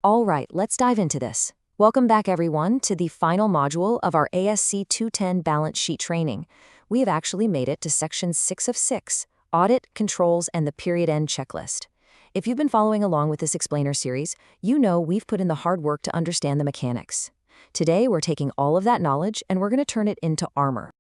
All right, let's dive into this. Welcome back, everyone, to the final module of our ASC 210 balance sheet training. We have actually made it to section 6 of 6, Audit, Controls, and the Period End Checklist. If you've been following along with this explainer series, you know we've put in the hard work to understand the mechanics. Today, we're taking all of that knowledge and we're going to turn it into armor.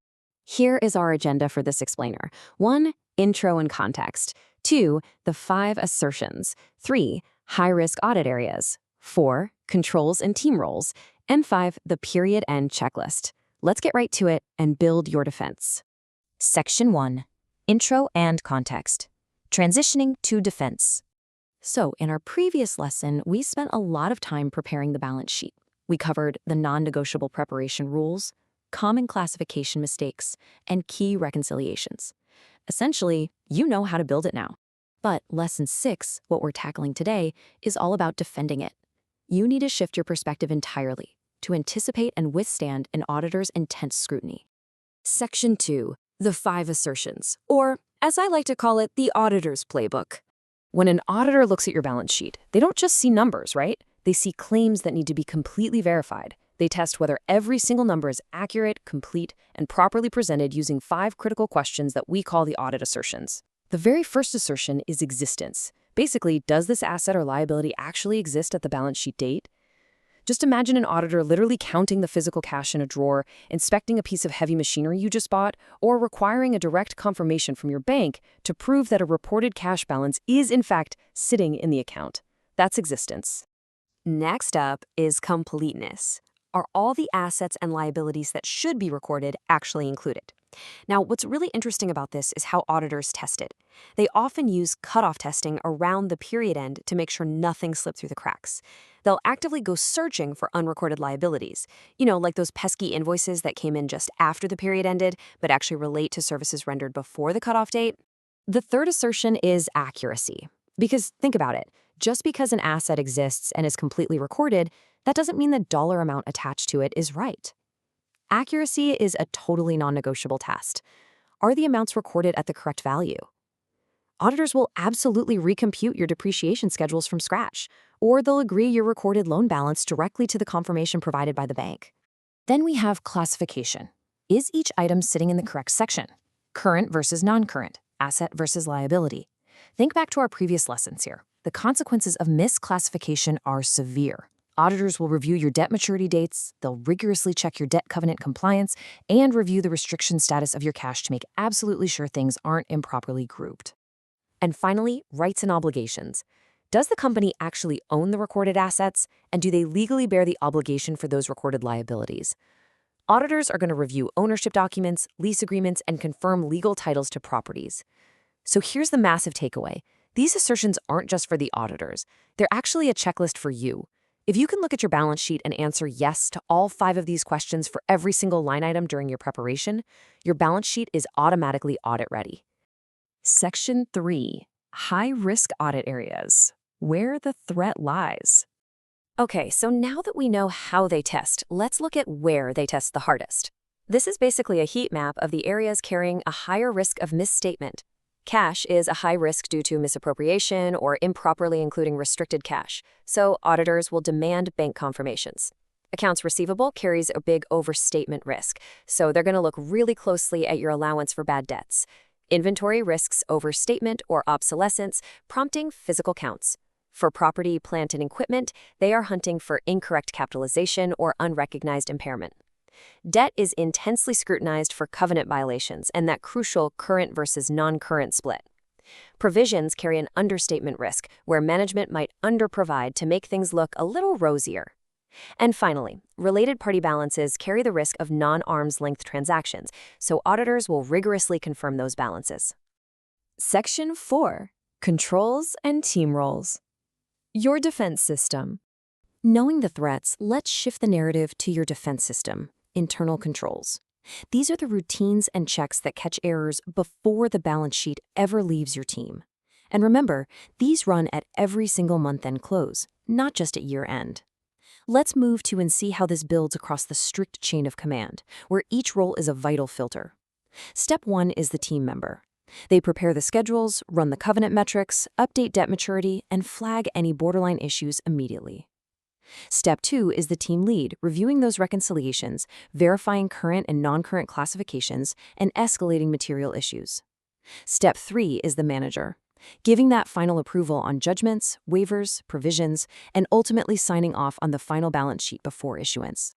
Here is our agenda for this explainer. 1. Intro and context. 2. The 5 assertions. 3. High-risk audit areas. 4. Controls and team roles. And 5. The period end checklist. Let's get right to it and build your defense. Section 1. Intro and Context. Transitioning to Defense. So, in our previous lesson, we spent a lot of time preparing the balance sheet. We covered the non-negotiable preparation rules, common classification mistakes, and key reconciliations. Essentially, you know how to build it now. But Lesson 6, what we're tackling today, is all about defending it. You need to shift your perspective entirely to anticipate and withstand an auditor's intense scrutiny. Section 2, the 5 assertions, or, as I like to call it, the auditor's playbook. When an auditor looks at your balance sheet, they don't just see numbers, right? They see claims that need to be completely verified. They test whether every single number is accurate, complete, and properly presented using 5 critical questions that we call the audit assertions. The very first assertion is existence. Basically, does this asset or liability actually exist at the balance sheet date? Just imagine an auditor literally counting the physical cash in a drawer, inspecting a piece of heavy machinery you just bought, or requiring a direct confirmation from your bank to prove that a reported cash balance is, in fact, sitting in the account. That's existence. Next up is completeness. Are all the assets and liabilities that should be recorded actually included? Now, what's really interesting about this is how auditors test it. They often use cutoff testing around the period end to make sure nothing slipped through the cracks. They'll actively go searching for unrecorded liabilities, like those pesky invoices that came in just after the period ended, but actually relate to services rendered before the cutoff date. The third assertion is accuracy. Because think about it, just because an asset exists and is completely recorded, that doesn't mean the dollar amount attached to it is right. Accuracy is a totally non-negotiable test. Are the amounts recorded at the correct value? Auditors will absolutely recompute your depreciation schedules from scratch, or they'll agree your recorded loan balance directly to the confirmation provided by the bank. Then we have classification. Is each item sitting in the correct section? Current versus non-current, asset versus liability. Think back to our previous lessons here. The consequences of misclassification are severe. Auditors will review your debt maturity dates, they'll rigorously check your debt covenant compliance, and review the restriction status of your cash to make absolutely sure things aren't improperly grouped. And finally, rights and obligations. Does the company actually own the recorded assets, and do they legally bear the obligation for those recorded liabilities? Auditors are going to review ownership documents, lease agreements, and confirm legal titles to properties. So here's the massive takeaway. These assertions aren't just for the auditors. They're actually a checklist for you. If you can look at your balance sheet and answer yes to all 5 of these questions for every single line item during your preparation, your balance sheet is automatically audit ready. Section 3. High-risk audit areas. Where the threat lies. Okay, so now that we know how they test, let's look at where they test the hardest. This is basically a heat map of the areas carrying a higher risk of misstatement. Cash is a high risk due to misappropriation or improperly including restricted cash, so auditors will demand bank confirmations. Accounts receivable carries a big overstatement risk, so they're going to look really closely at your allowance for bad debts. Inventory risks overstatement or obsolescence, prompting physical counts. For property, plant, and equipment, they are hunting for incorrect capitalization or unrecognized impairment. Debt is intensely scrutinized for covenant violations and that crucial current versus non-current split. Provisions carry an understatement risk, where management might underprovide to make things look a little rosier. And finally, related party balances carry the risk of non-arm's length transactions, so auditors will rigorously confirm those balances. Section 4. Controls and team roles. Your defense system. Knowing the threats, let's shift the narrative to your defense system. Internal controls. These are the routines and checks that catch errors before the balance sheet ever leaves your team. And remember, these run at every single month-end close, not just at year-end. Let's move to and see how this builds across the strict chain of command, where each role is a vital filter. Step 1 is the team member. They prepare the schedules, run the covenant metrics, update debt maturity, and flag any borderline issues immediately. Step 2 is the team lead, reviewing those reconciliations, verifying current and non-current classifications, and escalating material issues. Step 3 is the manager, giving that final approval on judgments, waivers, provisions, and ultimately signing off on the final balance sheet before issuance.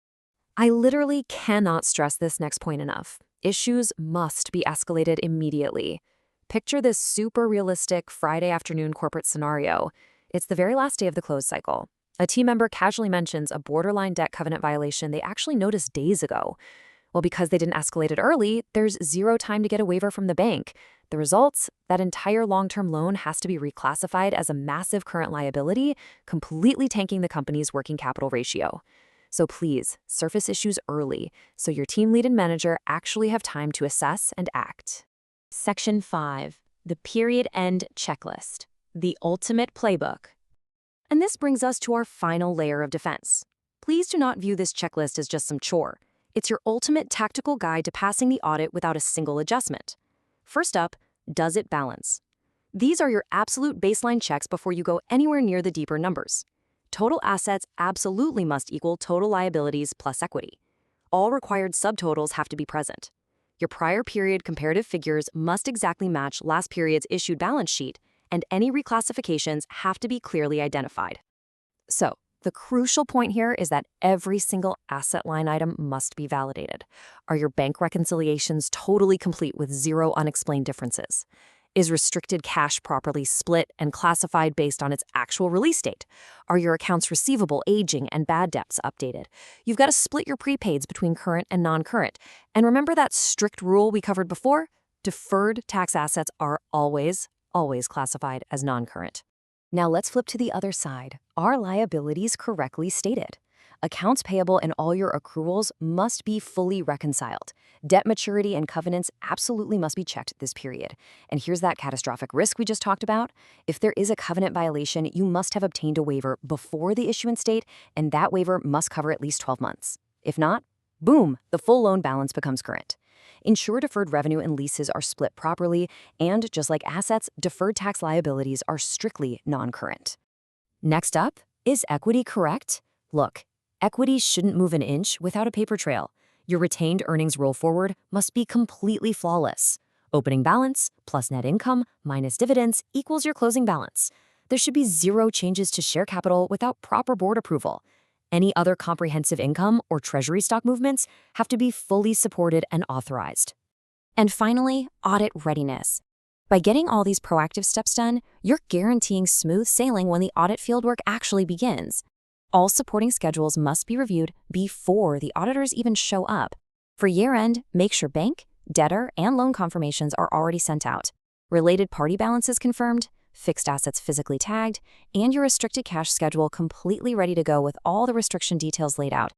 I literally cannot stress this next point enough. Issues must be escalated immediately. Picture this super realistic Friday afternoon corporate scenario. It's the very last day of the close cycle. A team member casually mentions a borderline debt covenant violation they actually noticed days ago. Well, because they didn't escalate it early, there's zero time to get a waiver from the bank. The results? That entire long-term loan has to be reclassified as a massive current liability, completely tanking the company's working capital ratio. So please, surface issues early so your team lead and manager actually have time to assess and act. Section 5. The period end checklist. The ultimate playbook. And this brings us to our final layer of defense. Please do not view this checklist as just some chore. It's your ultimate tactical guide to passing the audit without a single adjustment. First up, does it balance? These are your absolute baseline checks before you go anywhere near the deeper numbers. Total assets absolutely must equal total liabilities plus equity. All required subtotals have to be present. Your prior period comparative figures must exactly match last period's issued balance sheet, and any reclassifications have to be clearly identified. So, the crucial point here is that every single asset line item must be validated. Are your bank reconciliations totally complete with zero unexplained differences? Is restricted cash properly split and classified based on its actual release date? Are your accounts receivable, aging, and bad debts updated? You've got to split your prepaids between current and non-current. And remember that strict rule we covered before? Deferred tax assets are always classified as non-current. Now let's flip to the other side. Are liabilities correctly stated? Accounts payable and all your accruals must be fully reconciled. Debt maturity and covenants absolutely must be checked this period. And here's that catastrophic risk we just talked about. If there is a covenant violation, you must have obtained a waiver before the issuance date, and that waiver must cover at least 12 months. If not, boom, the full loan balance becomes current. Ensure deferred revenue and leases are split properly, and just like assets, deferred tax liabilities are strictly non-current. Next up, is equity correct? Look, equity shouldn't move an inch without a paper trail. Your retained earnings roll forward must be completely flawless. Opening balance plus net income minus dividends equals your closing balance. There should be zero changes to share capital without proper board approval. Any other comprehensive income or treasury stock movements have to be fully supported and authorized. And finally, audit readiness. By getting all these proactive steps done, you're guaranteeing smooth sailing when the audit fieldwork actually begins. All supporting schedules must be reviewed before the auditors even show up. For year-end, make sure bank, debtor, and loan confirmations are already sent out, related party balances confirmed, fixed assets physically tagged, and your restricted cash schedule completely ready to go with all the restriction details laid out.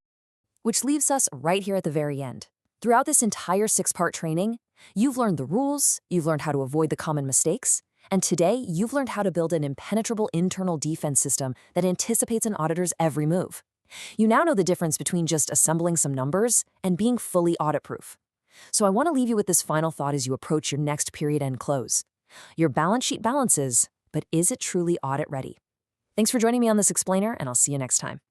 Which leaves us right here at the very end. Throughout this entire 6-part training, you've learned the rules, you've learned how to avoid the common mistakes, and today you've learned how to build an impenetrable internal defense system that anticipates an auditor's every move. You now know the difference between just assembling some numbers and being fully audit-proof. So I want to leave you with this final thought as you approach your next period end close. Your balance sheet balances, but is it truly audit ready? Thanks for joining me on this explainer, and I'll see you next time.